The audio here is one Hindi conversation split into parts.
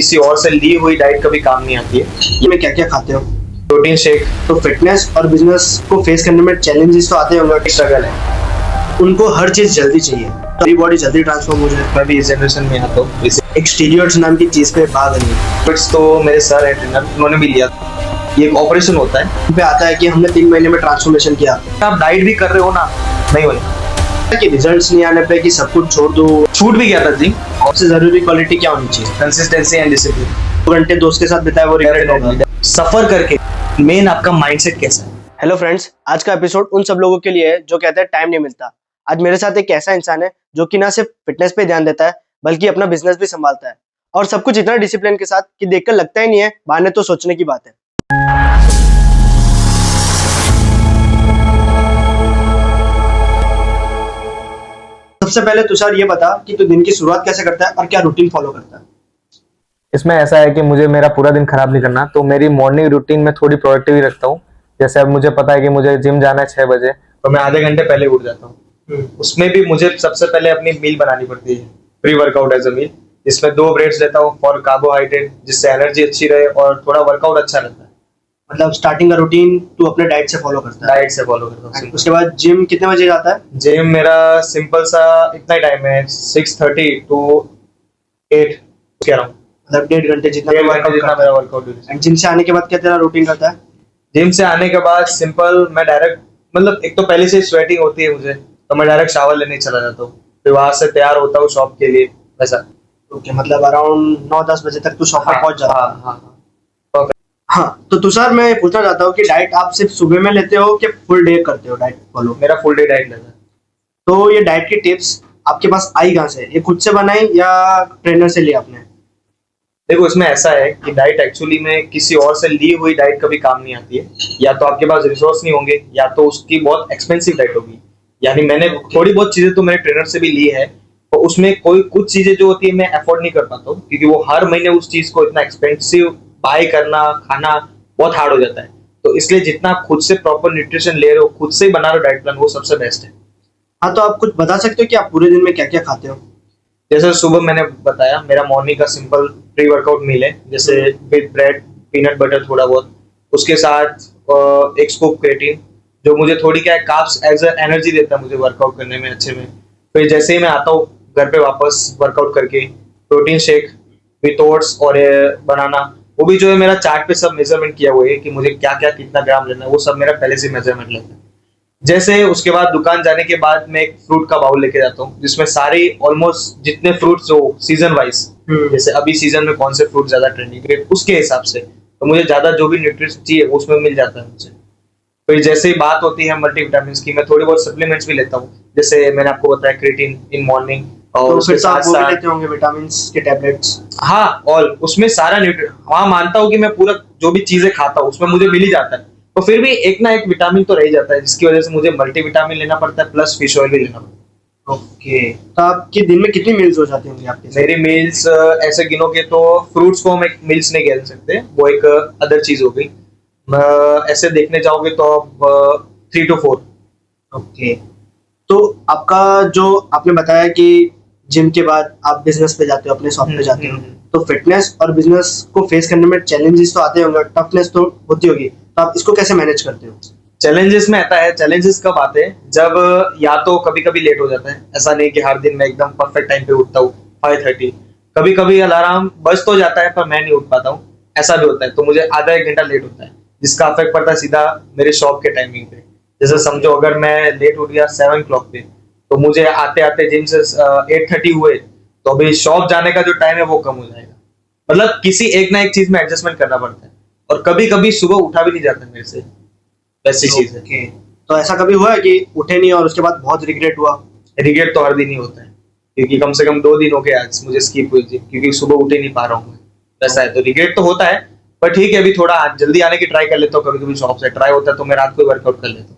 किसी और से ली हुई डाइट कभी काम नहीं आती है। ये में क्या क्या खाते हो? Protein shake. तो फिटनेस और बिजनेस को फेस करने में चैलेंजेस तो आते होंगे, स्ट्रगल है, उनको हर चीज जल्दी चाहिए, तो बॉडी जल्दी ट्रांसफॉर्म हो जाए। मैं भी इस जनरेशन में आता हूँ। एक स्टीरियड्स नाम की चीज पे बात नहीं है। फिट्स तो मेरे सर है ट्रेनर, उन्होंने भी लिया। ये एक ऑपरेशन होता है, पे आता है कि हमने 3 महीने में ट्रांसफॉर्मेशन किया। आप डाइट भी कर रहे हो ना, नहीं होने कि रिजल्ट्स नहीं आने पे कि सब कुछ छोड़ दो। छूट भी गया था जी। सबसे जरूरी क्वालिटी क्या होनी चाहिए? Consistency and discipline. 2 घंटे दोस्त के साथ बिताए वो रिग्रेट होगा। सफर करके मेन आपका माइंडसेट कैसा है। हेलो फ्रेंड्स, आज का एपिसोड उन सब लोगों के लिए है जो कहते हैं टाइम नहीं मिलता। आज मेरे साथ एक ऐसा इंसान है जो कि ना सिर्फ फिटनेस पे ध्यान देता है बल्कि अपना बिजनेस भी संभालता है, और सब कुछ इतना डिसिप्लिन के साथ कि देखकर लगता ही नहीं है बहाने तो सोचने की बात है। सबसे पहले तुषार ये बता कि तू दिन की शुरुआत कैसे करता है और क्या रूटीन फॉलो करता है? इसमें ऐसा है कि मुझे मेरा पूरा दिन खराब नहीं करना, तो मेरी मॉर्निंग रूटीन में थोड़ी प्रोडक्टिव रखता हूँ। जैसे अब मुझे पता है कि मुझे जिम जाना है 6 बजे, तो मैं आधे घंटे पहले उठ जाता हूँ। उसमें भी मुझे सबसे पहले अपनी मील बनानी पड़ती है, प्री वर्कआउट एज अ मील, जिसमें 2 ब्रेड्स लेता हूँ फॉर कार्बोहाइड्रेट, जिससे एनर्जी अच्छी रहे और थोड़ा वर्कआउट अच्छा रहता है। मतलब स्टार्टिंग का रूटीन तू अपने डाइट से फॉलो करता है? डाइट से फॉलो करता हूँ। उसके बाद जिम कितने बजे जाता है? जिम मेरा सिंपल सा इतना ही टाइम है, 6:30 to 8 कह रहा हूँ। मतलब 1.5 घंटे जितना मेरा वर्कआउट। एंड जिम से आने के बाद क्या तेरा रूटीन रहता है? जिम से आने के बाद सिंपल मैं डायरेक्ट, मतलब एक तो पहले से स्वेटिंग होती है मुझे, तो मैं डायरेक्ट शावर लेने चला जाता हूँ, फिर वहां से तैयार होता हूँ शॉप के लिए, वैसा। ओके, मतलब अराउंड 9-10 बजे तक तू शॉप पर पहुंच जाता है। हाँ। हाँ, तो तुषार मैं पूछना चाहता हूँ कि डाइट आप सिर्फ सुबह में लेते हो कि फुल डे करते हो डाइट फॉलो? मेरा फुल डे डाइट लेता है। तो ये डाइट की टिप्स आपके पास आई कहाँ से? ये खुद से बनाई या ट्रेनर से लिया आपने? देखो, इसमें ऐसा है कि डाइट एक्चुअली में किसी और से ली हुई डाइट कभी काम नहीं आती है। या तो आपके पास रिसोर्स नहीं होंगे, या तो उसकी बहुत एक्सपेंसिव डाइट होगी। यानी मैंने थोड़ी बहुत चीजें तो मेरे ट्रेनर से भी ली है, तो उसमें कोई कुछ चीजें जो होती है मैं अफोर्ड नहीं कर पाता हूँ, क्योंकि वो हर महीने उस चीज को इतना एक्सपेंसिव बाय करना, खाना बहुत हार्ड हो जाता है। तो इसलिए जितना खुद से प्रॉपर न्यूट्रिशन ले रहे हो, खुद से ही बना रहे हो डाइट प्लान, वो सबसे बेस्ट है। हाँ, तो आप कुछ बता सकते हो कि आप पूरे दिन में क्या क्या खाते हो? जैसे सुबह मैंने बताया, मेरा मॉर्निंग का सिंपल प्री वर्कआउट मील है, जैसे विद ब्रेड, पीनट बटर थोड़ा बहुत, उसके साथ एक स्कूप क्रेटीन, जो मुझे थोड़ी क्या है कार्ब्स एज अ एनर्जी देता है मुझे वर्कआउट करने में अच्छे में। फिर जैसे ही मैं आता हूँ घर पे वापस वर्कआउट करके, प्रोटीन शेक विथ ओट्स और बनाना, वो भी जो है मेरा चार्ट पे सब मेजरमेंट किया हुआ है कि मुझे क्या क्या कितना ग्राम लेना है, वो सब मेरा पहले से मेजरमेंट लेता है। जैसे उसके बाद दुकान जाने के बाद मैं एक फ्रूट का बाउल लेके जाता हूँ, जिसमें सारे ऑलमोस्ट जितने फ्रूट्स हो सीजन वाइज, जैसे अभी सीजन में कौन से फ्रूट ज्यादा ट्रेंडिंग है उसके हिसाब से, तो मुझे ज्यादा जो भी न्यूट्रिशन चाहिए वो उसमें मिल जाता है मुझे। फिर जैसे ही बात होती है मल्टीविटामिन की, मैं थोड़ी बहुत सप्लीमेंट्स भी लेता हूँ, जैसे मैंने आपको बताया क्रेटीन इन मॉर्निंग, और तो फिर तो आप वो भी लेते होंगे विटामिन के टैबलेट्स? हाँ, और उसमें सारा न्यूट्रिशन, हाँ मानता हूँ कि मैं पूरा जो भी चीजें खाता हूँ उसमें मुझे मिल ही जाता है, तो फिर भी एक ना एक विटामिन तो रह ही जाता है, जिसकी वजह से मुझे मल्टीविटामिन लेना पड़ता है, प्लस फिश ऑयल भी लेना पड़ता है। ओके, तो आपके दिन में कितनी मील्स हो जाती होंगी आपके? मेरी मील्स ऐसे गिनोगे तो फ्रूट्स को हम एक मील्स नहीं कह सकते, वो एक अदर चीज हो गई। ऐसे देखने जाओगे तो 3 to 4। ओके, तो आपका जो आपने बताया कि जिम के बाद आप बिजनेस पे जाते हो, अपने शॉप पे जाते हो, तो फिटनेस और बिजनेस को फेस करने में चैलेंजेस तो आते होंगे, टफनेस तो होती होगी, तो आप इसको कैसे मैनेज करते हो? चैलेंजेस में आता है, चैलेंजेस कब आते हैं जब या तो कभी कभी लेट हो जाता है, ऐसा नहीं कि हर दिन मैं एकदम परफेक्ट टाइम पे उठता हूँ 5:30, कभी कभी अलार्म बज तो जाता है पर मैं नहीं उठ पाता हूँ, ऐसा भी होता है, तो मुझे आधा 1 घंटा लेट होता है, जिसका अफेक्ट पड़ता है सीधा मेरे शॉप के टाइमिंग पे। जैसे समझो अगर मैं लेट उठ गया 7 o'clock पे, तो मुझे आते आते जिम से 8:30 हुए, तो अभी शॉप जाने का जो टाइम है वो कम हो जाएगा। मतलब किसी एक ना एक चीज में एडजस्टमेंट करना पड़ता है, और कभी कभी सुबह उठा भी नहीं जाता मेरे से, वैसी चीज है। तो ऐसा कभी हुआ है कि उठे नहीं और उसके बाद बहुत रिग्रेट हुआ? रिग्रेट तो हर दिन ही होता है, क्योंकि कम से कम 2 दिन हो गए आज मुझे स्किप हुई थी, क्योंकि सुबह उठ ही नहीं पा रहा हूँ मैं, वैसा है। तो रिग्रेट तो होता है, पर ठीक है, अभी थोड़ा जल्दी आने की ट्राई कर लेता हूँ, कभी कभी शॉप से ट्राई होता है तो मैं रात को वर्कआउट कर लेता हूँ।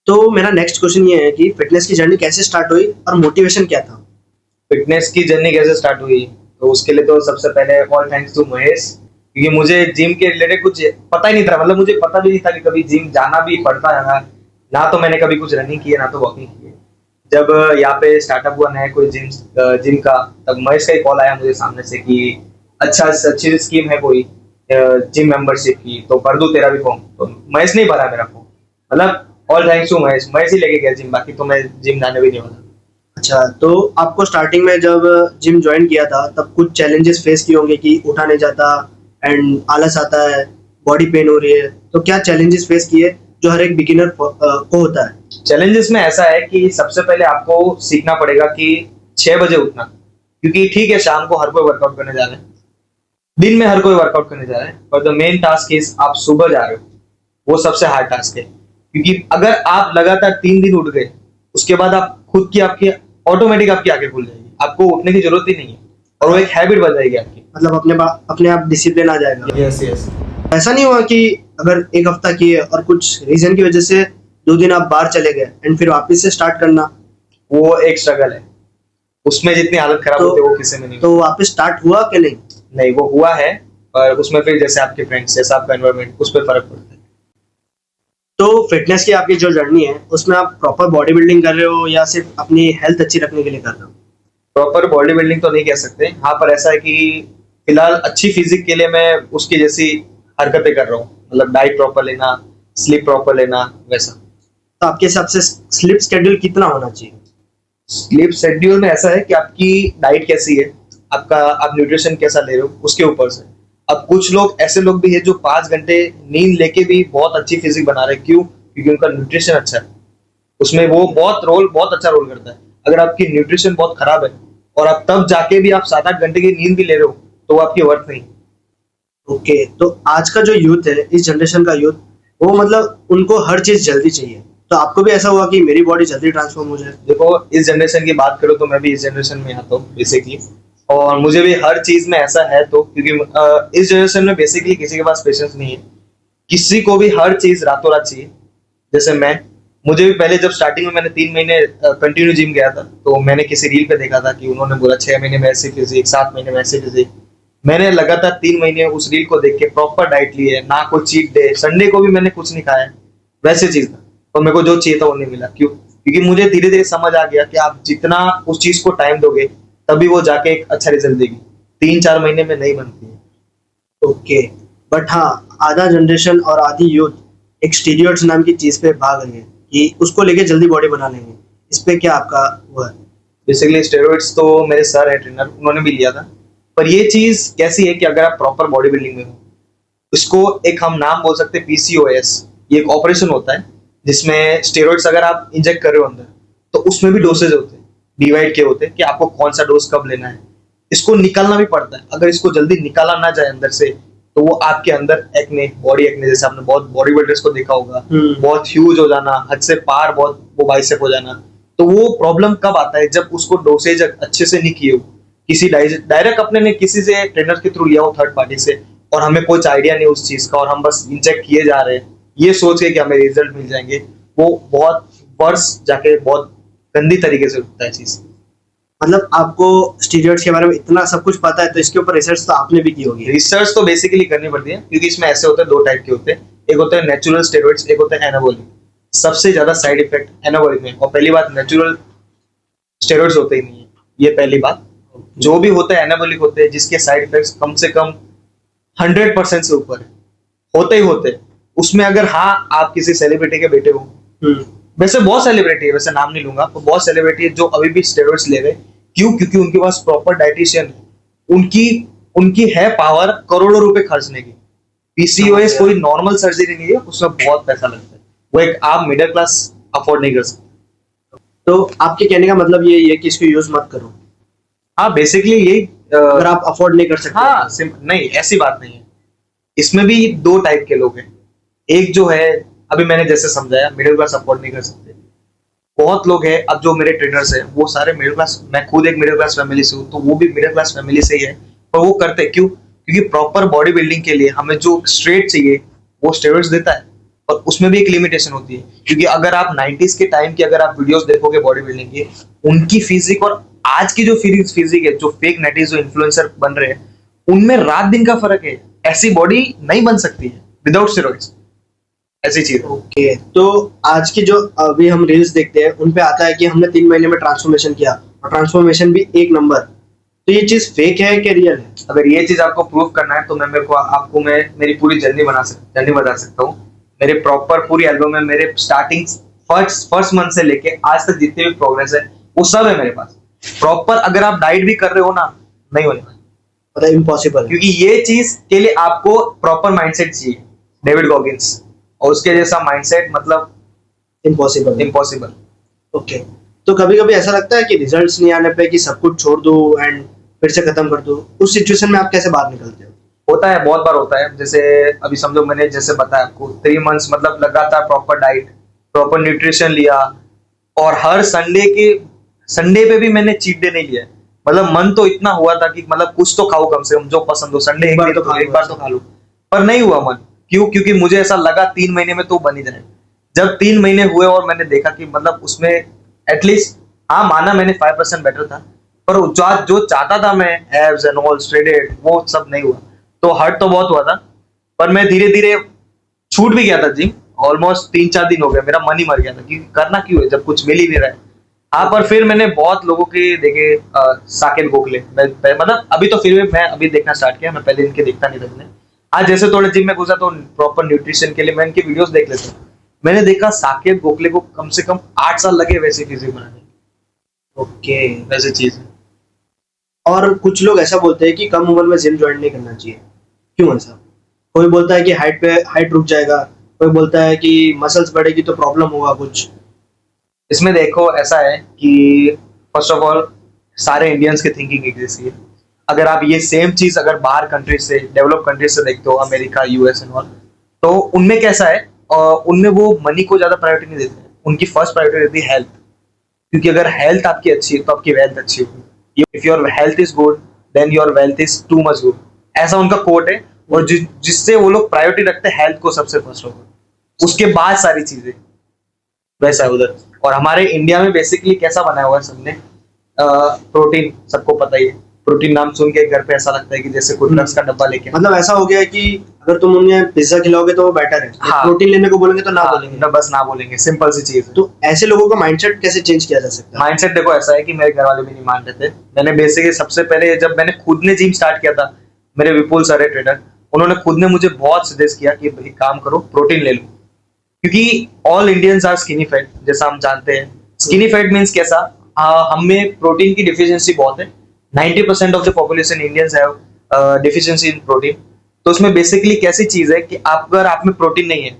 तो मेरा नेक्स्ट क्वेश्चन ये है कि फिटनेस की जर्नी कैसे स्टार्ट हुई और मोटिवेशन क्या था? फिटनेस की जर्नी कैसे स्टार्ट हुई, तो उसके लिए तो सबसे पहले ऑल थैंक्स टू महेश, क्योंकि मुझे जिम के रिलेटेड कुछ पता ही नहीं था, मतलब मुझे पता भी नहीं था कि कभी जिम जाना भी पड़ता है, ना तो मैंने कभी कुछ रनिंग की है, ना तो वॉकिंग की है। जब यहाँ पे स्टार्टअप हुआ नया कोई जिम का, तब महेश का ही कॉल आया मुझे सामने से कि अच्छा अच्छी स्कीम है कोई जिम मेंबरशिप की तो भर दूं तेरा भी फॉर्म, तो महेश नहीं भरा मेरा फॉर्म। मतलब all thanks to Mahesh, Mahesh ही लेके गया जिम, बाकी तो मैं जिम जाने भी नहीं वाला। अच्छा, तो आपको स्टार्टिंग में जब जिम ज्वाइन किया था तब कुछ चैलेंजेस फेस किए होंगे कि उठा नहीं जाता एंड आलस आता है, बॉडी पेन हो रही है, तो क्या चैलेंजेस फेस किए जो हर एक बिगिनर को होता है? चैलेंजेस में ऐसा है कि सबसे पहले आपको सीखना पड़ेगा कि 6 बजे उठना, क्योंकि ठीक है शाम को हर कोई वर्कआउट करने जा रहे हैं, दिन में हर कोई वर्कआउट करने जा रहा है, पर द मेन टास्क इज आप सुबह जा रहे हो, वो सबसे हार्ड टास्क है। क्योंकि अगर आप लगातार 3 दिन उठ गए, उसके बाद आप खुद की आपकी ऑटोमेटिक आपकी आंखें खुल जाएगी, आपको उठने की जरूरत ही नहीं है, और वो एक हैबिट बन जाएगी आपकी। मतलब अपने आप डिसिप्लिन आ जाएगा। Yes yes. ऐसा नहीं हुआ कि अगर एक हफ्ता किए और कुछ रीजन की वजह से 2 दिन आप बाहर चले गए एंड फिर वापस से स्टार्ट करना? वो एक स्ट्रगल है, उसमें जितनी हालत खराब होती है वो किसी में नहीं तो वापस स्टार्ट हुआ कि नहीं? नहीं, वो हुआ है, पर उसमें फिर जैसे आपके फ्रेंड्स, जैसा आपका एनवायरनमेंट, उस पर फर्क पड़ता है। तो फिटनेस की आपकी जो जर्नी है उसमें आप प्रॉपर बॉडी बिल्डिंग कर रहे हो या सिर्फ अपनी हेल्थ अच्छी रखने के लिए कर रहे हो? प्रॉपर बॉडी बिल्डिंग तो नहीं कह सकते, हाँ, पर ऐसा है कि फिलहाल अच्छी फिजिक के लिए मैं उसकी जैसी हरकतें कर रहा हूँ, मतलब डाइट प्रॉपर लेना, स्लीप प्रॉपर लेना, वैसा। तो आपके हिसाब से स्लीप शेड्यूल कितना होना चाहिए? स्लीप शेड्यूल में ऐसा है कि आपकी डाइट कैसी है, आपका आप न्यूट्रिशन कैसा ले रहे हो, उसके ऊपर से। अब कुछ लोग ऐसे लोग भी है जो 5 घंटे नींद लेके भी बहुत अच्छी फिजिक बना रहे हैं, क्यों? क्योंकि उनका न्यूट्रिशन अच्छा है, उसमें वो बहुत अच्छा रोल करता है। अगर आपकी न्यूट्रिशन बहुत खराब है और आप तब जाके भी आप 7-8 घंटे की नींद भी ले रहे हो, तो वो आपकी वर्थ नहीं। ओके, तो आज का जो यूथ है, इस जनरेशन का यूथ, वो मतलब उनको हर चीज जल्दी चाहिए, तो आपको भी ऐसा हुआ कि मेरी बॉडी जल्दी ट्रांसफॉर्म हो जाए? देखो, इस जनरेशन की बात करो तो मैं भी इस जनरेशन में आता हूँ बेसिकली, और मुझे भी हर चीज में ऐसा है, तो क्योंकि इस जनरेशन में बेसिकली किसी के पास पेशेंस नहीं है, किसी को भी हर चीज रातों रात चाहिए। जैसे मुझे भी पहले जब स्टार्टिंग में मैंने 3 महीने कंटिन्यू जिम गया था, तो मैंने किसी रील पे देखा था कि उन्होंने बोला 6 महीने में ऐसी फिजिक, 7 महीने में ऐसी फिजिक। मैंने लगातार 3 महीने उस रील को देख के प्रॉपर डाइट ली है, ना कोई चीट डे, संडे को भी मैंने कुछ नहीं खाया, वैसे चीज था, और मेरे को जो चाहिए था वो नहीं मिला। क्यों? क्योंकि मुझे धीरे धीरे समझ आ गया कि आप जितना उस चीज को टाइम दोगे, तभी वो जाके एक अच्छा रिजल्ट देगी, 3-4 महीने में नहीं बनती है। ओके, बट हाँ, आधा जनरेशन और आधी यूथ एक स्टीरियोइड्स नाम की चीज पे भाग रही है कि उसको लेके जल्दी बॉडी बना लेंगे, इस पे क्या आपका वो है? बेसिकली स्टेरॉइड्स तो मेरे सर है ट्रेनर, उन्होंने भी लिया था, पर ये चीज कैसी है कि अगर आप प्रॉपर बॉडी बिल्डिंग में हो, इसको एक हम नाम बोल सकते हैं PCOS, ये एक ऑपरेशन होता है जिसमें स्टेरॉइड्स अगर आप इंजेक्ट कर रहे हो अंदर, तो उसमें भी डोसेज होते हैं, डिवाइड के होते हैं कि आपको कौन सा डोज कब लेना है। इसको निकालना भी पड़ता है, अगर इसको जल्दी निकाला ना जाए अंदर से, तो वो आपके अंदर एक्ने, बॉडी एक्ने, जैसे आपने बहुत बॉडी बिल्डर्स को देखा होगा, बहुत ह्यूज हो जाना, हद से पार बहुत वो बाइसेप हो जाना, तो वो प्रॉब्लम कब आता है? जब उसको डोसेज अच्छे से नहीं किए हो, किसी डायरेक्ट अपने ने किसी से ट्रेनर के थ्रू लिया हो, थर्ड पार्टी से, और हमें कुछ आइडिया नहीं उस चीज का, और हम बस इंजेक्ट किए जा रहे हैं ये सोच के कि हमें रिजल्ट मिल जाएंगे, वो बहुत वर्ष जाके बहुत गंदी तरीके से उठता है चीज। मतलब आपको स्टीरियोइड्स के बारे में इतना सब कुछ पता है, तो इसके ऊपर रिसर्च तो आपने भी की होगी। रिसर्च तो बेसिकली करनी पड़ती है, क्योंकि इसमें ऐसे होते हैं, 2 टाइप के होते हैं, एक होता है नेचुरल स्टेरॉइड्स, एक होता है एनाबॉलिक। सबसे ज्यादा साइड इफेक्ट एनाबॉलिक में, और पहली बात, नेचुरल स्टेरॉइड्स होते ही नहीं है, ये पहली बात। जो भी होता है एनाबॉलिक होते हैं, जिसके साइड इफेक्ट्स कम से कम 100% से ऊपर होते ही होते हैं। उसमें अगर हाँ आप किसी सेलिब्रिटी के बेटे हो, वैसे बहुत सेलिब्रिटी है, वैसे नाम नहीं लूंगा, तो बहुत सेलिब्रिटी है जो अभी भी स्टेरॉइड्स ले रहे हैं। क्यों? क्योंकि उनके पास प्रॉपर डाइटिशियन है, उनकी है पावर करोड़ों रुपए खर्चने की। PCOS कोई नॉर्मल सर्जरी नहीं है, उसमें बहुत पैसा लगता है, वो एक आप मिडिल क्लास अफोर्ड नहीं कर सकते। तो आपके कहने का मतलब ये है कि इसको यूज मत करो? हाँ, बेसिकली यही। अगर आप अफोर्ड नहीं कर सकते? हाँ, नहीं, ऐसी बात नहीं है। इसमें भी 2 टाइप के लोग हैं। एक जो है, अभी मैंने जैसे समझाया, मिडिल क्लास अफोर्ड नहीं कर सकते। बहुत लोग हैं, अब जो मेरे ट्रेनर्स हैं वो सारे मिडिल क्लास, मैं खुद एक मिडिल क्लास फैमिली से हूँ, तो वो भी मिडिल क्लास फैमिली से ही है, पर वो करते क्यों? क्योंकि प्रॉपर बॉडी बिल्डिंग के लिए हमें जो स्ट्रेट चाहिए वो स्टेरॉइड्स देता है, और उसमें भी एक लिमिटेशन होती है। क्योंकि अगर आप 90s के टाइम की अगर आप वीडियोस देखोगे बॉडी बिल्डिंग की, उनकी फिजिक और आज की जो फिजिक है, जो फेक नेटीज, जो इन्फ्लुएंसर बन रहे हैं, उनमें रात दिन का फर्क है। ऐसी बॉडी नहीं बन सकती है विदाउट स्टेरॉइड्स, ऐसी चीज। ओके, तो आज की जो अभी हम रील्स देखते हैं उन पे आता है कि हमने 3 महीने में ट्रांसफॉर्मेशन किया, और ट्रांसफॉर्मेशन भी एक नंबर। तो ये चीज फेक है कि रियल है? अगर ये चीज आपको प्रूव करना है तो मैं मेरे को आपको मैं मेरी पूरी जर्नी बता सकता हूँ। मेरे प्रॉपर पूरी एल्बम में मेरे स्टार्टिंग फर्स्ट मंथ से लेके आज तक जितनी भी प्रोग्रेस है वो सब है मेरे पास प्रॉपर। अगर आप डाइट भी कर रहे हो ना, नहीं होने वाला, मतलब इम्पॉसिबल, क्योंकि ये चीज के लिए आपको प्रॉपर माइंडसेट चाहिए, डेविड गॉगिंस, और उसके जैसा माइंडसेट मतलब इम्पॉसिबल। ओके, तो कभी कभी ऐसा लगता है कि रिजल्ट्स नहीं आने पे कि सब कुछ छोड़ दो एंड फिर से खत्म कर दो, उस सिचुएशन में आप कैसे बाहर निकलते हो? होता है, बहुत बार होता है। जैसे अभी समझो मैंने जैसे बताया आपको 3 मंथ्स मतलब लगातार प्रॉपर डाइट, प्रॉपर न्यूट्रिशन लिया, और हर संडे पे भी मैंने चीट डे नहीं लिया। मतलब मन तो इतना हुआ था कि मतलब कुछ तो खाओ कम से कम, जो पसंद हो, संडे एक बार तो खा लो, पर नहीं हुआ मन। क्यों? क्योंकि मुझे ऐसा लगा 3 महीने में तो बन ही जाए। जब 3 महीने हुए और मैंने देखा कि मतलब उसमें एटलीस्ट, हाँ माना मैंने 5% बेटर था, पर जो चाहता था मैं, एब्स एंड ऑल श्रेडेड, वो सब नहीं हुआ। तो हर्ट तो बहुत हुआ था, पर मैं धीरे धीरे छूट भी गया था जिम। ऑलमोस्ट 3-4 दिन हो गए, मेरा मन ही मर गया था कि करना क्यों है जब कुछ मिल ही नहीं रहा है। हाँ, पर फिर मैंने बहुत लोगों के देखे, साकेत गोखले, मतलब अभी तो फिर भी मैं अभी देखना स्टार्ट किया, मैं पहले इनके देखता नहीं था। मैंने आज जैसे थोड़े जिम में घुसा तो प्रॉपर न्यूट्रिशन के लिए मैं इनके वीडियोस देख लेता हूँ। मैंने देखा साकेत गोखले को कम से कम 8 साल लगे वैसे फिजिक बनाने। ओके, वैसे चीज। और कुछ लोग ऐसा बोलते हैं कि कम उम्र में जिम ज्वाइन नहीं करना चाहिए, क्यों ऐसा? कोई बोलता है कि हाइट रुक जाएगा, कोई बोलता है कि मसल्स बढ़ेगी तो प्रॉब्लम होगा कुछ। इसमें देखो ऐसा है कि फर्स्ट ऑफ ऑल सारे इंडियंस की थिंकिंग एक जैसी है। अगर आप ये सेम चीज अगर बाहर कंट्रीज से, डेवलप कंट्रीज से देखते हो, अमेरिका, यूएस एंड ऑल, तो उनमें कैसा है, उनमें वो मनी को ज्यादा प्रायोरिटी नहीं देते हैं। उनकी फर्स्ट प्रायोरिटी रहती है हेल्थ, क्योंकि अगर हेल्थ आपकी अच्छी है तो आपकी वेल्थ अच्छी होगी। If your health is good then your wealth is too much good, ऐसा उनका कोट है। और जिससे वो लोग प्रायोरिटी रखते हैं हेल्थ को सबसे फर्स्ट ऑफ ऑल, उसके बाद सारी चीजें। वैसा है उधर। और हमारे इंडिया में बेसिकली कैसा बनाया हुआ है सबने, प्रोटीन, सबको पता ही है। प्रोटीन नाम सुन के घर पे ऐसा लगता है कि जैसे कोई ड्रग्स का डब्बा लेके, मतलब ऐसा हो गया है कि अगर तुम उन्हें पिज्जा खिलाओगे तो वो बेटर है, हाँ, प्रोटीन लेने को बोलेंगे तो ना बोलेंगे। ना, बस ना बोलेंगे, सिंपल सी चीज है। तो ऐसे लोगों का माइंडसेट कैसे चेंज किया जा सकता है? माइंडसेट देखो ऐसा है कि मेरे घर वाले भी नहीं मान रहे थे। मैंने बेसिकली सबसे पहले जब मैंने खुद ने जिम स्टार्ट किया था, मेरे विपुल सर है ट्रेनर, उन्होंने खुद ने मुझे बहुत सजेस्ट किया कि भाई काम करो, प्रोटीन ले लो, क्योंकि all Indians are skinny fat, जैसा हम जानते हैं। स्किनी फैट मीन्स कैसा, हमें प्रोटीन की डिफिशियंसी बहुत है। 90% of the population Indians have deficiency in protein. तो उसमें बेसिकली कैसी चीज है कि अगर आप में प्रोटीन नहीं है,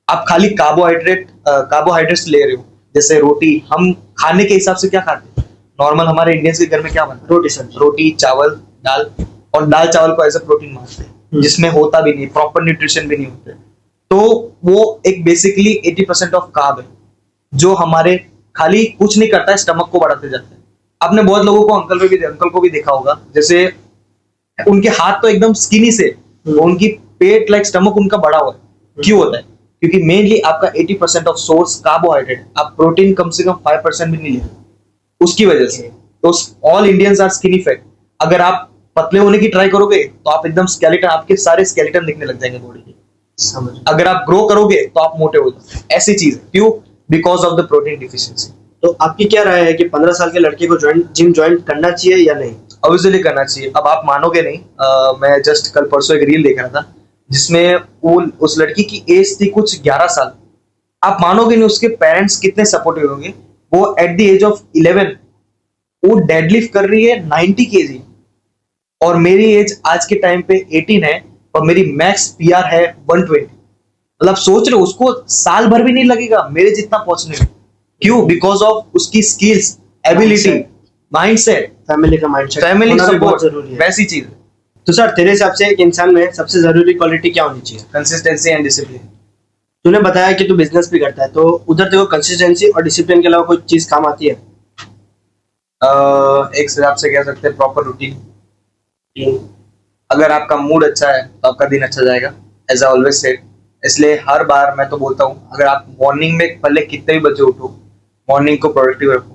आप खाली कार्बोहाइड्रेट्स ले रहे हो, जैसे रोटी, हम खाने के हिसाब से क्या खाते हैं नॉर्मल, हमारे इंडियंस के घर में क्या बनता है, रोटी चावल दाल, और दाल चावल को एज ए प्रोटीन मानते हैं, जिसमें होता भी नहीं, प्रॉपर न्यूट्रिशन भी नहीं होते। तो वो एक बेसिकली 80% ऑफ कार्ब है, जो हमारे खाली कुछ नहीं करता है, स्टमक को बढ़ाते जाते हैं। आपने बहुत लोगों को, अंकल को भी देखा होगा, जैसे उनके हाथ तो एकदम स्किनी से, उनकी पेट लाइक स्टमक उनका बड़ा हुआ है। क्यों होता है? क्योंकि मेनली आपका 80% ऑफ सोर्स कार्बोहाइड्रेट, आप प्रोटीन कम से कम 5% भी नहीं लेते, उसकी वजह से। तो all Indians are skinny fat. अगर आप पतले होने की ट्राई करोगे तो आप एकदम स्केलेटन, आपके सारे स्केलेटन दिखने लग जाएंगे बॉडी के। अगर आप ग्रो करोगे तो आप मोटे हो जाओगे, ऐसी चीज है। क्यों? Because of the protein deficiency. तो आपकी क्या राय है कि 15 साल के लड़के को जिम ज्वाइन करना चाहिए या नहीं? ऑब्वियसली करना चाहिए। अब आप मानोगे नहीं, मैं जस्ट कल परसों एक रील देख रहा था जिसमें वो उस लड़की की एज थी कुछ 11 साल। आप मानोगे नहीं उसके पेरेंट्स कितने सपोर्टिव होंगे। वो एट द एज ऑफ 11 वो डेडलिफ्ट कर रही है 90 केजी, और मेरी एज आज के टाइम पे 18 है, और मेरी मैक्स पीआर है 120। मतलब सोच रहे हो, उसको साल भर भी नहीं लगेगा मेरे जितना पहुंचने में। क्यों? बिकॉज ऑफ उसकी स्किल्स, एबिलिटी, माइंडसेट, फैमिली का माइंडसेट, फैमिली सपोर्ट, जरूरी है। वैसी चीज। तो सर, तेरे हिसाब से एक इंसान में सबसे जरूरी क्वालिटी क्या होनी चाहिए? Consistency and discipline. तूने बताया कि तू बिजनेस भी करता है, तो उधर देखो कंसिस्टेंसी और डिसिप्लिन के अलावा कोई चीज काम आती है? एक हिसाब से कह सकते हैं प्रॉपर रूटीन। अगर आपका मूड अच्छा है तो आपका दिन अच्छा जाएगा, एज आई ऑलवेज सेड। इसलिए हर बार मैं तो बोलता हूँ, अगर आप मॉर्निंग में भले कितने भी बजे उठो, मॉर्निंग को प्रोडक्टिव रखो।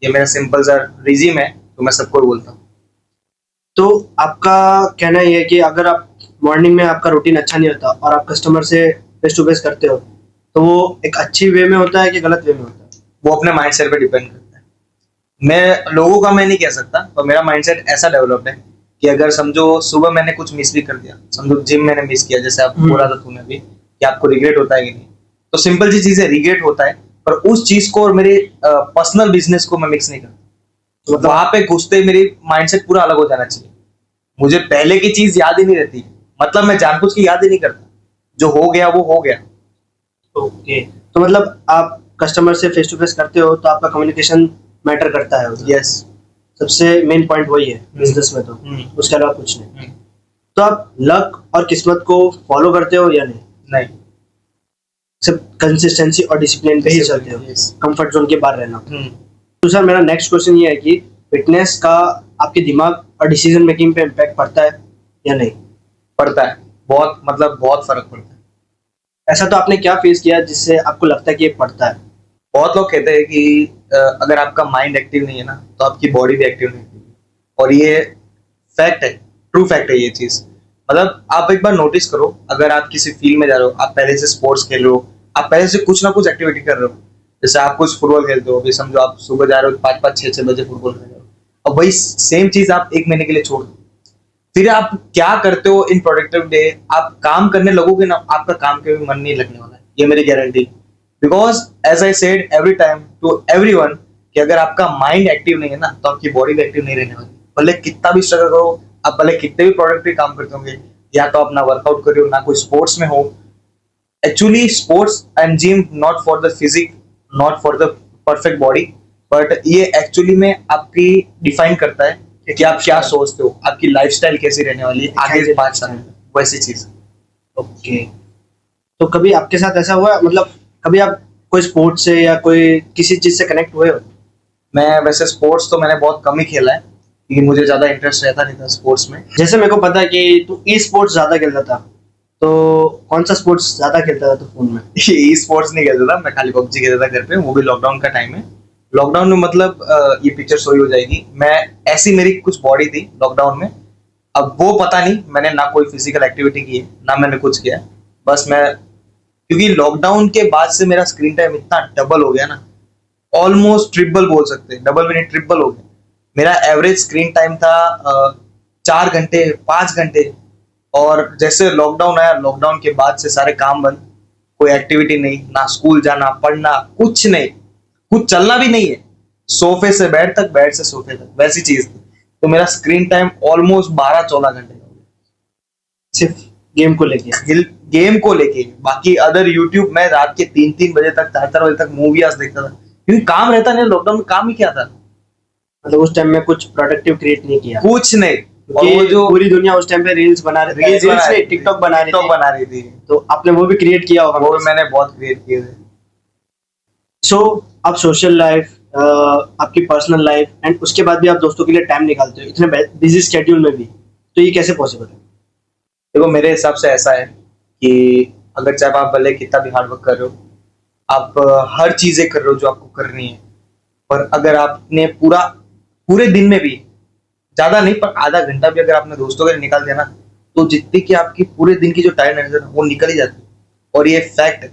ये मेरा सिंपल सा रिजीम है, तो मैं सबको बोलता हूँ। तो आपका कहना ये है कि अगर आप मॉर्निंग में आपका रूटीन अच्छा नहीं होता और आप कस्टमर से फेस टू फेस करते हो, तो वो एक अच्छी वे में होता है कि गलत वे में होता है? वो अपने माइंडसेट पे डिपेंड करता है। मैं लोगों का मैं नहीं कह सकता, पर मेरा माइंडसेट ऐसा डेवलप्ड है कि अगर समझो सुबह मैंने कुछ मिस भी कर दिया, समझो जिम मैंने मिस किया, जैसे आप बोला था तूने भी कि आपको रिग्रेट होता है कि नहीं, तो सिंपल सी चीज है, रिग्रेट होता है, पर उस चीज को और मेरे पर्सनल बिजनेस को मैं मिक्स नहीं करता। तो वहां पे घुसते मेरी माइंडसेट पूरा अलग हो जाना चाहिए। मुझे पहले की चीज याद ही नहीं रहती, मतलब मैं जानबूझ के याद ही नहीं करता, जो हो गया वो हो गया। ओके, तो मतलब आप कस्टमर से फेस टू फेस करते हो तो आपका कम्युनिकेशन मैटर करता है उधर। यस। सबसे मेन पॉइंट वही है बिजनेस में, तो उसके अलावा कुछ नहीं। तो आप लक और किस्मत को फॉलो करते हो या नहीं? नहीं। सिर्फ कंसिस्टेंसी और डिसिप्लिन पे ही चलते हो, Yes. कंफर्ट जोन के बाहर रहना। हम्म। तो सर मेरा नेक्स्ट क्वेश्चन ये है कि फिटनेस का आपके दिमाग और डिसीजन मेकिंग पे इम्पैक्ट पड़ता है या नहीं? पड़ता है, बहुत, मतलब बहुत फर्क पड़ता है। ऐसा तो आपने क्या फेस किया जिससे आपको लगता है कि ये पड़ता है? बहुत लोग कहते हैं कि अगर आपका माइंड एक्टिव नहीं है ना, तो आपकी बॉडी भी एक्टिव नहीं होती, और ये फैक्ट है, ट्रू फैक्ट है ये चीज। मतलब आप एक बार नोटिस करो, अगर आप किसी फील्ड में जा रहे हो, आप पहले से स्पोर्ट्स खेल रहे हो, आप पहले से कुछ ना कुछ एक्टिविटी कर रहे हो, जैसे आप कुछ फुटबॉल खेलते हो, अभी समझो आप सुबह जा रहे हो 5-5, 6-6 बजे फुटबॉल खेल रहे हो, अब वही सेम चीज आप 1 महीने के लिए छोड़ दो, फिर आप क्या करते हो इन प्रोडक्टिव डे, आप काम करने लगोगे ना, आपका काम के भी मन नहीं लगने वाला है, ये मेरी guarantee. Because as I said every time to everyone कि अगर आपका माइंड एक्टिव नहीं है ना, तो आपकी बॉडी भी एक्टिव नहीं रहने वाली। भले कितना भी स्ट्रगल करो, आप भले कितने भी प्रोडक्टिव काम करते होंगे, या तो आप ना वर्कआउट कर रहे हो, ना कोई स्पोर्ट्स में हो। Actually sports and gym not for the physique, not for the perfect body, but ये एक्चुअली में आपकी डिफाइन करता है कि आप क्या सोचते हो, आपकी लाइफस्टाइल कैसी रहने वाली है आगे 5 साल में, वैसी चीज। ओके, तो कभी आपके साथ ऐसा हुआ, मतलब कभी आप कोई स्पोर्ट्स से या कोई किसी चीज से कनेक्ट हुए हो? मैं वैसे स्पोर्ट्स तो मैंने बहुत कम ही खेला है, क्योंकि मुझे ज्यादा इंटरेस्ट रहता नहीं था स्पोर्ट्स में। जैसे मेरे को पता है कि तू ई स्पोर्ट्स ज्यादा खेलता था, तो कौन सा स्पोर्ट्स ज्यादा खेलता था तू फोन में? ई स्पोर्ट्स नहीं खेलता था मैं, खाली पबजी खेलता था घर पे, वो भी लॉकडाउन का टाइम है। लॉकडाउन में मतलब ये पिक्चर सोई हो जाएगी, मैं ऐसी मेरी कुछ बॉडी थी लॉकडाउन में, अब वो पता नहीं, मैंने ना कोई फिजिकल एक्टिविटी की है, ना मैंने कुछ किया, बस मैं, क्योंकि लॉकडाउन के बाद से मेरा स्क्रीन टाइम इतना डबल हो गया ना, ऑलमोस्ट ट्रिपल बोल सकते हैं, डबल भी नहीं ट्रिपल हो गया। मेरा एवरेज स्क्रीन टाइम था 4 घंटे 5 घंटे, और जैसे लॉकडाउन आया, लॉकडाउन के बाद से सारे काम बंद, कोई एक्टिविटी नहीं, ना स्कूल जाना, पढ़ना, कुछ नहीं, कुछ चलना भी नहीं है, सोफे से बेड तक, बेड से सोफे तक, वैसी चीज थी। तो मेरा स्क्रीन टाइम ऑलमोस्ट 12-14 घंटे का हो गया, सिर्फ गेम को लेके? गेम को लेके। बाकी अदर यूट्यूब में रात के 3-3 बजे तक, 4-4 बजे तक मूवीज देखता था, क्योंकि काम रहता नहीं, लॉकडाउन में काम ही क्या था, मतलब उस टाइम में कुछ प्रोडक्टिव क्रिएट नहीं किया? कुछ नहीं। और क्योंकि वो जो पूरी दुनिया उस टाइम पे रील्स बना रही थी, रील्स नहीं, टिकटॉक बना रही थी, तो आपने वो भी क्रिएट किया होगा? वो भी मैंने बहुत क्रिएट किए थे। सो आप सोशल लाइफ, आपकी पर्सनल लाइफ एंड उसके बाद भी आप दोस्तों के लिए टाइम निकालते हो इतने बिजी स्केड्यूल में भी, तो ये कैसे पॉसिबल है? देखो मेरे हिसाब से ऐसा है कि अगर चाहे आप भले कितना भी हार्ड वर्क कर रहे हो, आप हर चीजें कर रहे हो जो आपको करनी है, पर अगर आपने पूरे दिन में भी, ज्यादा नहीं पर आधा घंटा भी अगर आपने दोस्तों के लिए निकाल दिया ना, तो जितनी की आपकी पूरे दिन की जो टाइम है वो निकल ही जाती है। और ये फैक्ट है,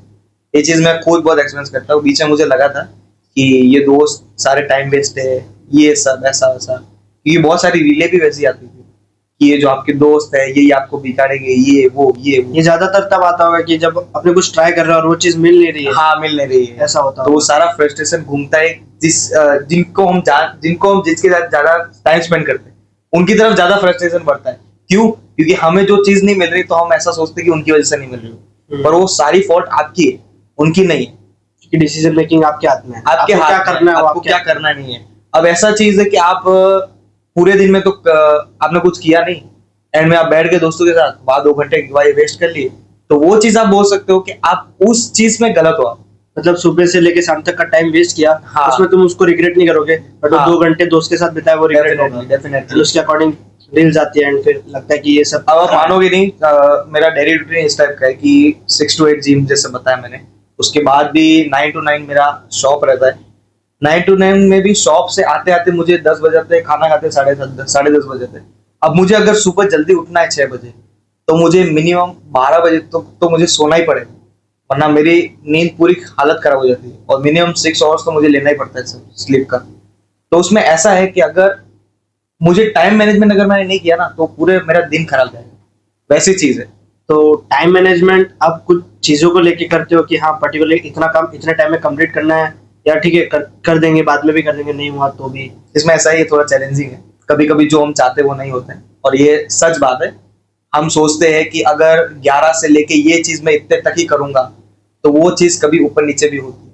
ये चीज मैं खुद बहुत एक्सपीरियंस करता हूँ। बीच में मुझे लगा था कि ये दोस्त सारे टाइम वेस्ट है, ये सब ऐसा वैसा, क्योंकि बहुत सारी रीलें भी वैसी आती थी कि ये जो आपके दोस्त है ये आपको बिगाड़ेंगे, ये वो। ये ज्यादातर तब आता होगा कि जब अपने कुछ ट्राई कर रहे हो और वो चीज मिल नहीं रही है। हाँ, मिल नहीं रही है, ऐसा होता तो वो सारा फ्रस्ट्रेशन घूमता है, जिनको हम जिसके साथ ज्यादा टाइम स्पेंड करते हैं उनकी तरफ ज्यादा फ्रस्ट्रेशन बढ़ता है। क्यों? क्योंकि हमें जो चीज नहीं मिल रही तो हम ऐसा सोचते हैं कि उनकी वजह से नहीं मिल रही, पर वो सारी फॉल्ट आपकी है, उनकी नहीं है, क्योंकि डिसीजन मेकिंग आपके हाथ में है, आपके हाथ क्या करना है, आपको क्या करना नहीं है। अब ऐसा चीज है कि आप पूरे दिन में तो आपने कुछ किया नहीं, एंड में आप बैठ के दोस्तों के साथ 2 घंटे वेस्ट कर लिए, तो वो चीज आप बोल सकते हो कि आप उस चीज में गलत हो। मतलब सुबह से लेके शाम तक का टाइम वेस्ट किया, हाँ। उसमें तुम उसको रिग्रेट नहीं करोगे, बट हाँ। 2 घंटे दोस्त के साथ बिताए वो रिग्रेट होगा डेफिनेटली। उसके अकॉर्डिंग रील्स आती है एंड फिर लगता है कि ये सब। अब आप मानोगे नहीं, मेरा डेली रूटीन इस टाइप का है कि 6 to 8 जिम जैसे बताया मैंने, उसके बाद भी 9 to 9 मेरा शॉप रहता है। 9 to 9 में भी शॉप से आते आते मुझे 10 बज जाते, खाना खाते 10:30 बज जाते। अब मुझे अगर सुबह जल्दी उठना है 6 बजे, तो मुझे मिनिमम 12 बजे तो मुझे सोना ही पड़ेगा, वरना मेरी नींद पूरी हालत खराब हो जाती है, और मिनिमम 6 आवर्स तो मुझे लेना ही पड़ता है स्लीप का। तो उसमें ऐसा है कि अगर मुझे टाइम मैनेजमेंट अगर मैंने नहीं किया ना तो पूरे मेरा दिन खराब जाएगा, वैसी चीज है। तो टाइम मैनेजमेंट आप कुछ चीजों को लेके करते हो कि हाँ पर्टिकुलर इतना काम इतने टाइम में कंप्लीट करना है, या ठीक है कर देंगे, बाद में भी कर देंगे, नहीं हुआ तो भी? इसमें ऐसा ही है, थोड़ा चैलेंजिंग है, कभी कभी जो हम चाहते हैं वो नहीं होते हैं, और ये सच बात है। हम सोचते हैं कि अगर 11 से लेके ये चीज मैं इतने तक ही करूंगा तो वो चीज कभी ऊपर नीचे भी होती है।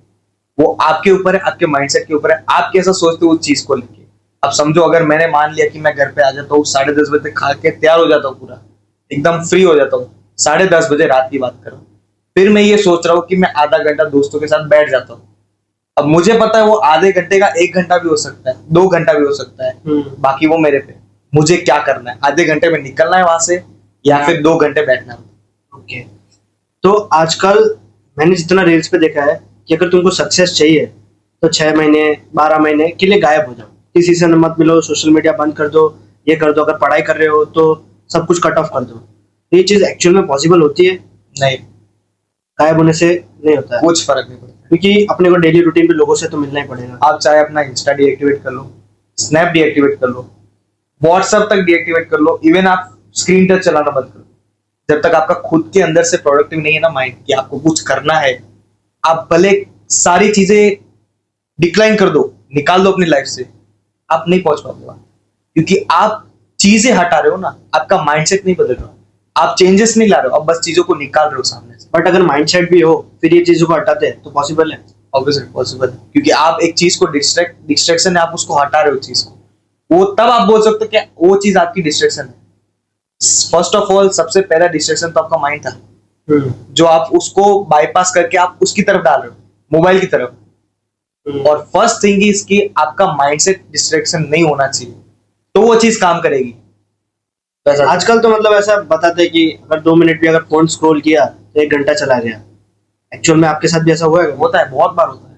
वो आपके ऊपर है, आपके माइंडसेट के ऊपर है, आप कैसा सोचते हो उस चीज को लेके। अब समझो अगर मैंने मान लिया कि मैं घर पे आ जाता हूँ 10:30 बजे तक, खा के तैयार हो जाता हूँ, पूरा एकदम फ्री हो जाता हूँ, 10:30 बजे रात की बात करो, फिर मैं ये सोच रहा हूँ कि मैं आधा घंटा दोस्तों के साथ बैठ जाता हूँ। अब मुझे पता है वो आधे घंटे का 1 घंटा भी हो सकता है, 2 घंटा भी हो सकता है, बाकी वो मेरे पे, मुझे क्या करना है, आधे घंटे में निकलना है वहां से या फिर 2 घंटे बैठना है। ओके। तो आजकल मैंने जितना रील्स पे देखा है कि अगर तुमको सक्सेस चाहिए तो 6 महीने 12 महीने के लिए गायब हो जाओ, किसी से मत मिलो, सोशल मीडिया बंद कर दो, ये कर दो, अगर पढ़ाई कर रहे हो तो सब कुछ कट ऑफ कर दो। ये चीज एक्चुअल में पॉसिबल होती है? नहीं, गायब होने से नहीं होता है, कुछ फर्क नहीं पड़ता, क्योंकि अपने को डेली रूटीन पे लोगों से तो मिलना ही पड़ेगा। आप चाहे अपना इंस्टा डीएक्टिवेट कर लो, स्नैप डीएक्टिवेट कर लो, व्हाट्सएप तक डीएक्टिवेट कर लो, इवन आप स्क्रीन टच चलाना बंद कर लो। जब तक आपका खुद के अंदर से प्रोडक्टिव नहीं है ना माइंड कि आपको कुछ करना है, आप भले सारी चीजें डिक्लाइन कर दो, निकाल दो अपनी लाइफ से, आप नहीं पहुंच पाओगे वहां, क्योंकि आप चीजें हटा रहे हो ना, आपका माइंडसेट नहीं बदल रहा, आप चेंजेस नहीं ला रहे हो, आप बस चीजों को निकाल रहे हो सामने से। बट अगर माइंडसेट भी हो फिर ये चीजों को हटाते हैं तो पॉसिबल है? ऑब्वियसली पॉसिबल है, क्योंकि आप एक चीज को डिस्ट्रैक्शन है, आप उसको हटा रहे हो चीज को, वो तब आप बोल सकते हो कि वो चीज आपकी डिस्ट्रैक्शन है। फर्स्ट ऑफ ऑल सबसे पहला डिस्ट्रैक्शन तो आपका माइंड था, जो आप उसको बाईपास करके आप उसकी तरफ डाल रहे हो, मोबाइल की तरफ। और फर्स्ट थिंग इज कि आपका माइंडसेट डिस्ट्रैक्शन नहीं होना चाहिए, तो वो चीज काम करेगी। आजकल तो मतलब ऐसा बताते हैं कि अगर 2 मिनट भी अगर फोन स्क्रॉल किया तो 1 घंटा चला गया। एक्चुअल में आपके साथ भी ऐसा हुआ है? होता है, बहुत बार होता है।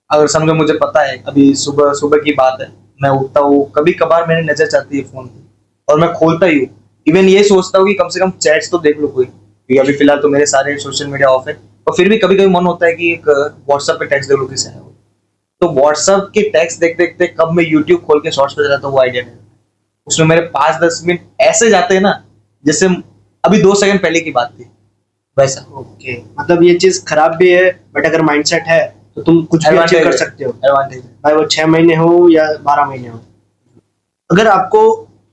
अगर समझो मुझे पता है, अभी सुबह सुबह की बात है, मैं उठता हूँ, कभी कभार मेरी नजर जाती है फोन पे और मैं खोलता ही हूँ, इवन ये सोचता हूँ कि कम से कम चैट्स तो देख लो कोई, क्योंकि अभी फिलहाल तो मेरे सारे सोशल मीडिया ऑफ है, और फिर भी कभी कभी मन होता है कि एक व्हाट्सएप पे टेक्स्ट देख लो किसी ने। तो व्हाट्सएप के टेक्स्ट देखते देखते कब मैं यूट्यूब खोल के शॉर्ट्स पे जाता हूँ वो आइडिया नहीं, उसमें मेरे 5-10 मिनट ऐसे जाते हैं ना जैसे अभी 2 सेकंड पहले की बात थी, वैसा। ओके, मतलब ये चीज खराब भी है, बट अगर माइंडसेट है तो तुम कुछ भी अचीव कर सकते हो, एडवांटेज है। भाई वो 6 महीने हो या 12 महीने हो। अगर आपको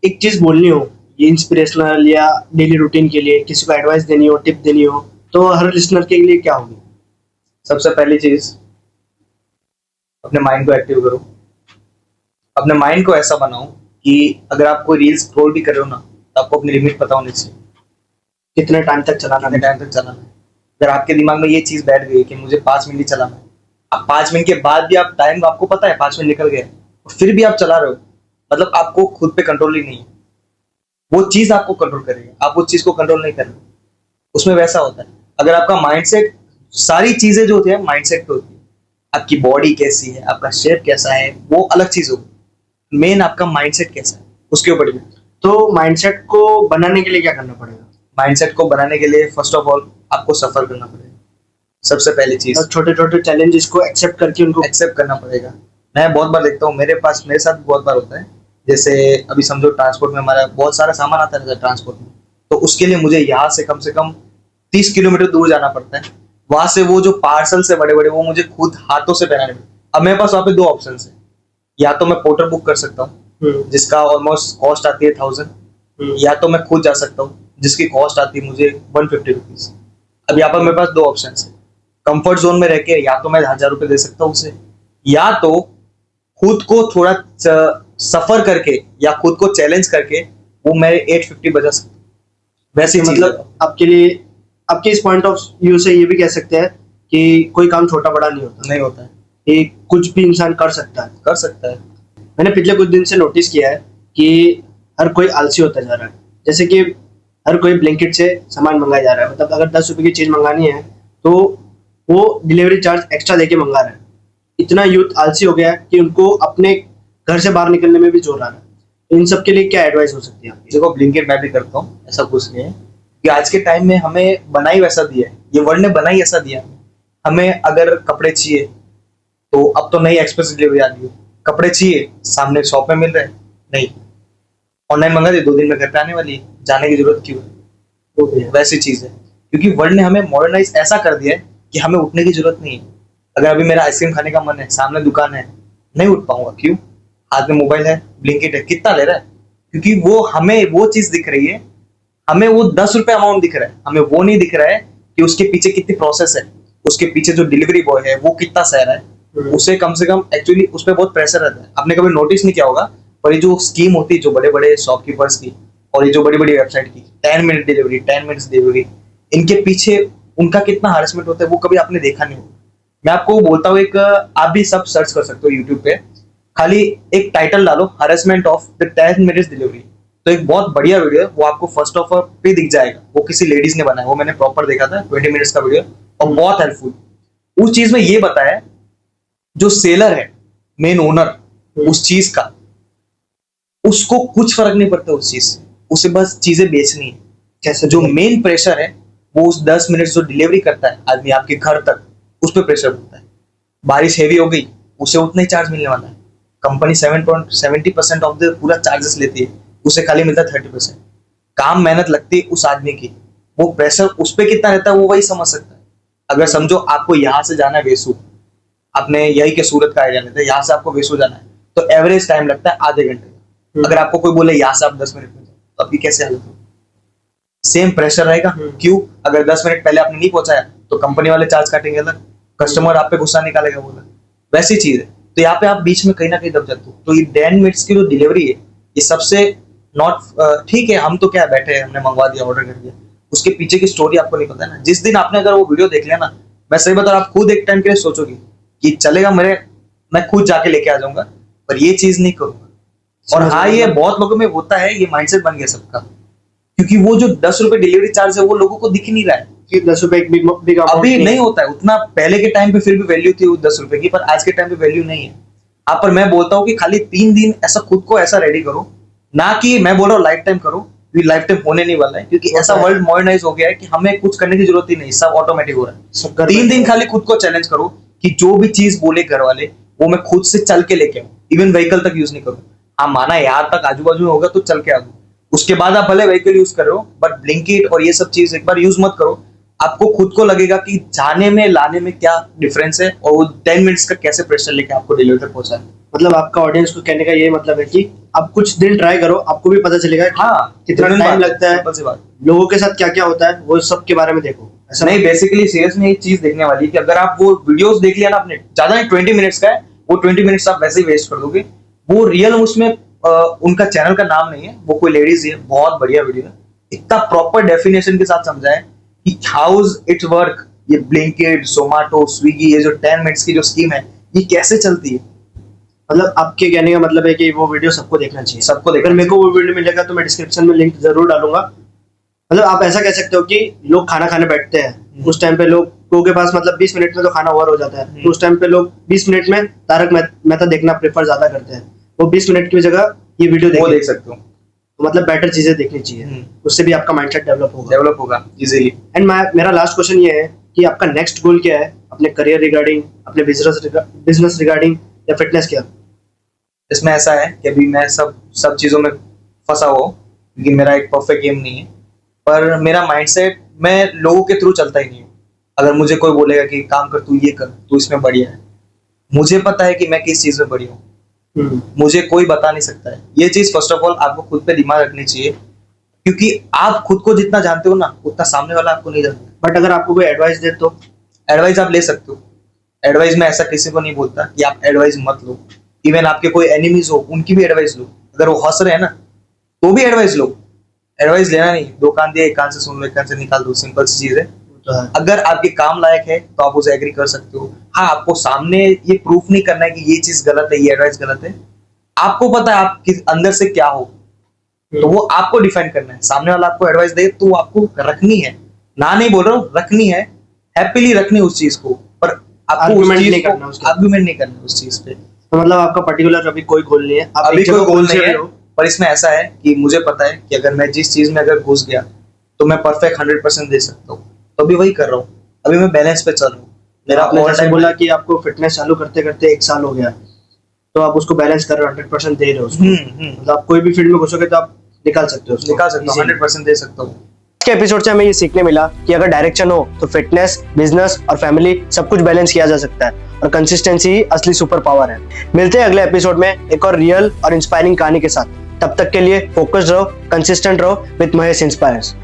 एक चीज बोलनी हो, ये इंस्पिरेशनल या डेली रूटीन के लिए किसी को एडवाइस देनी हो, टिप देनी हो, तो हर लिसनर के लिए क्या होगी? सबसे पहली चीज, अपने माइंड को एक्टिव करो, अपने माइंड को ऐसा बनाओ कि अगर आप कोई रील स्क्रॉल भी कर रहे हो ना तो आपको अपनी लिमिट पता होनी चाहिए, कितने टाइम तक चलाना कितने टाइम तक चलाना है। अगर आपके दिमाग में ये चीज बैठ गई कि मुझे 5 मिनट ही चलाना है, अब 5 मिनट के बाद भी आप टाइम आपको पता है 5 मिनट निकल गए और फिर भी आप चला रहे हो, मतलब आपको खुद पे कंट्रोल ही नहीं है। वो चीज आपको कंट्रोल करेगी, आप उस चीज को कंट्रोल नहीं कर रहे। उसमें वैसा होता है, अगर आपका माइंडसेट, सारी चीजें जो होती है माइंडसेट पे होती है, आपकी बॉडी कैसी है, आपका शेप कैसा है, वो अलग चीज होगी, मेन आपका माइंडसेट कैसा है उसके ऊपर भी। तो माइंडसेट को बनाने के लिए क्या करना पड़ेगा? माइंडसेट को बनाने के लिए फर्स्ट ऑफ ऑल आपको सफर करना पड़ेगा, सबसे पहली चीज। और छोटे छोटे चैलेंजेस को एक्सेप्ट करके उनको एक्सेप्ट करना पड़ेगा। मैं बहुत बार देखता हूँ, मेरे साथ बहुत बार होता है, जैसे अभी समझो ट्रांसपोर्ट में हमारा बहुत सारा सामान आता रहता है ट्रांसपोर्ट में, तो उसके लिए मुझे यहाँ से कम 30 किलोमीटर दूर जाना पड़ता है, वहां से वो जो पार्सल से बड़े बड़े वो मुझे खुद हाथों से पहनाने पड़ते। अब मेरे पास वहाँ पे 2 ऑप्शन है, या तो मैं पोर्टर बुक कर सकता हूँ जिसका ऑलमोस्ट कॉस्ट आती है 1000, या तो मैं खुद जा सकता हूँ जिसकी कॉस्ट आती है मुझे 150 रुपीज। अब यहाँ पर मेरे पास 2 ऑप्शन है, कंफर्ट जोन में रह के या तो मैं 1000 रुपये दे सकता हूँ उसे, या तो खुद को थोड़ा सफर करके या खुद को चैलेंज करके वो मैं 850 बजा सकता हूँ। वैसे मतलब आपके लिए, आपके इस पॉइंट ऑफ व्यू से ये भी कह सकते हैं कि कोई काम छोटा बड़ा नहीं होता है, ये कुछ भी इंसान कर सकता है। मैंने पिछले कुछ दिन से नोटिस किया है कि हर कोई आलसी होता जा रहा है, जैसे कि हर कोई ब्लैंकेट से सामान मंगाया जा रहा है, मतलब अगर 10 रुपए की चीज मंगानी है तो वो डिलीवरी चार्ज एक्स्ट्रा देके मंगा रहा है। इतना यूथ आलसी हो गया है कि उनको अपने घर से बाहर निकलने में भी जोर आ रहा है। इन सब के लिए क्या एडवाइस हो सकती है आपकी? देखो, ब्लिंकिट मैं भी करता हूँ, ऐसा कुछ नहीं है कि आज के टाइम में हमें बनाई वैसा दिया है, ये वर्ल्ड ने बनाई ऐसा दिया है। हमें अगर कपड़े चाहिए तो अब तो नई एक्सप्रेस डिलीवरी आ गई है, कपड़े चाहिए, सामने शॉप में मिल रहे हैं, नहीं, ऑनलाइन मंगा दे, 2 दिन में घर पे आने वाली है, जाने की जरूरत क्यों है? वो भी है। वैसी चीज है, क्योंकि वर्ल्ड ने हमें मॉडर्नाइज ऐसा कर दिया है कि हमें उठने की जरूरत नहीं है। अगर अभी मेरा आइसक्रीम खाने का मन है, सामने दुकान है, नहीं उठ पाऊंगा, क्यों? हाथ में मोबाइल है, ब्लिंकिट है, कितना ले रहा है? क्योंकि वो हमें वो चीज दिख रही है, हमें वो 10 रुपए अमाउंट दिख रहा है, हमें वो नहीं दिख रहा है कि उसके पीछे कितनी प्रोसेस है, उसके पीछे जो डिलीवरी बॉय है वो कितना सह रहा है, उसे कम से कम एक्चुअली उस पर बहुत प्रेशर रहता है। आपने कभी नोटिस नहीं किया होगा, पर ये जो स्कीम होती है जो बड़े बड़े शॉपकीपर्स की और ये जो बड़ी बड़ी वेबसाइट की 10 मिनट डिलीवरी, 10 मिनट्स डिलीवरी, इनके पीछे उनका कितना हरासमेंट होता है वो कभी आपने देखा नहीं होगा। मैं आपको बोलता हूँ, एक आप भी सब सर्च कर सकते हो यूट्यूब पे, खाली एक टाइटल डालो, harassment of the 10 minutes delivery, तो एक बहुत बढ़िया वीडियो है, वो आपको फर्स्ट ऑफ पे दिख जाएगा, वो किसी लेडीज ने बनाया, वो मैंने प्रॉपर देखा था, 20 मिनट्स का वीडियो और बहुत हेल्पफुल। उस चीज में ये बताया, जो सेलर है, मेन ओनर उस चीज का, उसको कुछ फर्क नहीं पड़ता उस चीज से, उसे बस चीजें बेचनी है। कैसे? जो मेन प्रेशर है वो उस 10 मिनट जो डिलीवरी करता है आदमी आपके घर तक, उस पर प्रेशर होता है। बारिश हेवी हो गई, उसे उतना ही चार्ज मिलने वाला है। कंपनी 70% ऑफ द पूरा चार्जेस लेती है, उसे खाली मिलता है 30%। काम मेहनत लगती है उस आदमी की, वो प्रेशर उस पर कितना रहता है वो वही समझ सकता है। अगर समझो आपको यहाँ से जाना है वेसू, आपने यही के सूरत का आइडिया लेते हैं, यहाँ से आपको वेसू जाना है, तो एवरेज टाइम लगता है आधे घंटे का। अगर आपको कोई बोले यहाँ से आप 10 मिनट में जाओ, तो आपकी कैसे हालत होगी? सेम प्रेशर रहेगा। क्यों? अगर 10 मिनट पहले आपने नहीं पहुंचाया तो कंपनी वाले चार्ज काटेंगे अलग, कस्टमर आप पे गुस्सा निकालेगा वो अलग, वैसी चीज है। तो यहाँ पे आप बीच में कहीं ना कहीं दब जाते हो। तो ये 10 मिनट्स की जो डिलीवरी है, ये सबसे नॉट ठीक है, हम तो क्या बैठे हैं, हमने मंगवा दिया, ऑर्डर कर दिया, उसके पीछे की स्टोरी आपको नहीं पता है ना। जिस दिन आपने अगर वो वीडियो देख लिया ना, मैं सही बता रहा हूं, आप खुद एक टाइम के लिए सोचोगे कि चलेगा मेरे, मैं खुद जाके लेके आ जाऊंगा, पर ये चीज नहीं करूंगा। और हाँ, ये बहुत लोगों में होता है, ये माइंडसेट बन गया सबका, क्योंकि वो जो 10 रुपए डिलीवरी चार्ज है वो लोगों को दिख नहीं रहा है कि 10 रुपए एक बिग अभी नहीं होता है उतना। पहले के टाइम पे फिर भी वैल्यू थी वो 10 रुपए की, पर आज के टाइम पे वैल्यू नहीं है। आप पर मैं बोलता हूँ कि खाली 3 दिन ऐसा खुद को ऐसा रेडी करो, ना कि मैं बोल रहा हूँ लाइफ टाइम करो, क्योंकि लाइफ टाइम होने नहीं वाला है, क्योंकि ऐसा वर्ल्ड मॉडर्नाइज हो गया है कि हमें कुछ करने की जरूरत ही नहीं, सब ऑटोमेटिक हो रहा है। 3 दिन खाली खुद को चैलेंज करो कि जो भी चीज बोले घर वाले वो मैं खुद से चल के लेके आऊँ, इवन व्हीकल तक यूज नहीं करूँ। हाँ माना यहाँ तक आजू बाजू में होगा तो चल के आ जाऊँ, उसके बाद आप भले व्हीकल यूज करो, बट ब्लिंकिट और ये सब चीज एक बार यूज मत करो। आपको खुद को लगेगा कि जाने में लाने में क्या डिफरेंस है, और वो 10 मिनट्स का कैसे प्रेशर लेके आपको डिलीवरी तक पहुंचा है। मतलब आपका ऑडियंस को कहने का यही मतलब है कि आप कुछ दिन ट्राई करो, आपको भी पता चलेगा कि हाँ, कितना टाइम लगता है, सिंपल सी बात। लोगों के साथ क्या क्या होता है, वो सब के बारे में देखो। ऐसा नहीं, बेसिकली सीरियस में एक चीज देखने वाली कि अगर आप वो वीडियोस देख लिया ना आपने, ज्यादा नहीं 20 मिनट्स का है, वो 20 मिनट्स आप वैसे ही वेस्ट कर दोगे। वो रियल उसमें उनका चैनल का नाम नहीं है, वो कोई लेडीज है, बहुत बढ़िया वीडियो है, इतना प्रॉपर डेफिनेशन के साथ समझा है कि हाउस इट्स वर्क, ये ब्लिंकिट, जोमेटो, स्विगी, ये जो 10 मिनट्स की जो स्कीम है ये कैसे चलती है। मतलब आपके कहने का मतलब है कि वो वीडियो सबको देखना चाहिए। सबको देखना अगर मेरे को वो वीडियो मिलेगा तो मैं डिस्क्रिप्शन में लिंक जरूर डालूंगा। मतलब आप ऐसा कह सकते हो कि लोग खाना खाने बैठते हैं, उस टाइम पे लोगों के पास मतलब 20 मिनट में तो खाना ओवर हो जाता है, तो उस टाइम पे लोग 20 मिनट में तारक मेहता देखना प्रेफर ज्यादा करते हैं। वो 20 मिनट की जगह ये वीडियो वो देख सकते हो, तो मतलब बेटर चीजें देखनी चाहिए, उससे भी आपका माइंडसेट डेवलप होगा इजीली। एंड मेरा लास्ट क्वेश्चन ये है कि आपका नेक्स्ट गोल क्या है, अपने करियर रिगार्डिंग, अपने बिजनेस रिगार्डिंग, या फिटनेस क्या? इसमें ऐसा है कि अभी मैं सब चीजों में फंसा हुआ हूँ, क्योंकि मेरा एक परफेक्ट गेम नहीं है, पर मेरा माइंडसेट, मैं लोगों के थ्रू चलता ही नहीं हूँ। अगर मुझे कोई बोलेगा कि काम कर, तू ये कर, तू इसमें बढ़िया है, मुझे पता है कि मैं किस चीज में बढ़िया हूँ, मुझे कोई बता नहीं सकता है। ये चीज फर्स्ट ऑफ ऑल आपको खुद पे दिमाग रखनी चाहिए, क्योंकि आप खुद को जितना जानते हो ना, उतना सामने वाला आपको नहीं जानता। बट अगर आपको कोई एडवाइस दे तो? एडवाइस आप ले सकते हो, एडवाइस में ऐसा किसी को नहीं बोलता कि आप एडवाइस मत लो। इवन आपके कोई एनिमीज हो, उनकी भी एडवाइस लो, अगर वो हंस रहे हैं ना तो भी एडवाइस लो। एडवाइस लेना नहीं, 2 कान दिए, 1 कान से सुन लो, 1 कान से निकाल दो, सिंपल सी चीज है। अगर आपके काम लायक है तो आप उसे एग्री कर सकते हो। हाँ, आपको सामने ये प्रूफ नहीं करना है कि ये चीज गलत है, ये एडवाइस गलत है। आपको पता है आप किस अंदर से क्या हो, तो वो आपको डिफाइन करना है। सामने वाला आपको एडवाइस दे तो आपको रखनी है, ना नहीं बोल रहा हूँ, रखनी है, हैप्पीली रखनी उस चीज को, पर आपको आर्गुमेंट नहीं करना उस चीज पे। तो मतलब आपका पर्टिकुलर अभी कोई गोल नहीं है? अभी कोई गोल नहीं है, पर इसमें ऐसा है कि मुझे पता है कि अगर मैं जिस चीज में अगर घुस गया तो मैं परफेक्ट 100% दे सकता हूँ, तो अभी वही कर रहा हूँ। अभी मैं बैलेंस पे चल रहा हूँ। मेरा आपने जैसे बोला कि आपको फिटनेस चालू करते करते 1 साल हो गया, तो आप उसको बैलेंस कर रहे हो, 100% दे रहे हो उसको। मतलब आप कोई भी फील्ड में घुसोगे तो आप निकाल सकते हो उसको। निकाल सकता हूँ, 100% दे सकता हूँ। आज के एपिसोड से हमें ये सीखने मिला कि अगर डायरेक्शन हो तो फिटनेस, बिजनेस और फैमिली सब कुछ बैलेंस किया जा सकता है, और कंसिस्टेंसी ही असली सुपर पावर है। मिलते हैं अगले एपिसोड में एक और रियल और इंस्पायरिंग कहानी के साथ। तब तक के लिए फोकस्ड रहो, कंसिस्टेंट रहो विद महेश इंस्पायर्स।